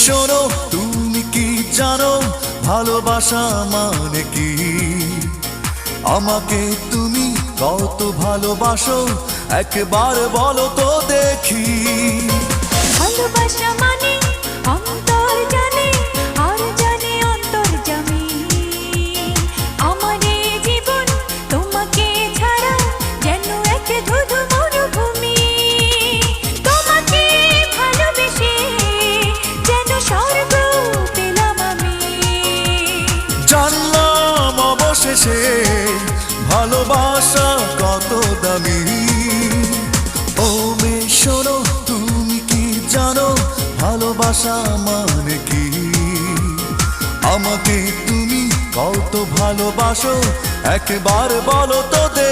শোনো, তুমি কি জানো ভালোবাসা মানে কি? আমাকে তুমি কত ভালোবাসো একবার বলো তো দেখি। ভালোবাসা মানে অন্তর জানে আর জানে অন্তর্যামী। আমার এই জীবন তোমাকে ছাড়া যেন এক ধুধু মরুভূমি। তোমাকে ভালোবেসে যেন স্বর্গ পেলাম আমি। জানলাম অবশেষে ভালোবাসা কত দামি। ও মেয়ে শোনো, তুমি কি জানো ভালোবাসা মানে কি? আমাকে তুমি কত ভালোবাসো একবার বলো তো দেখি।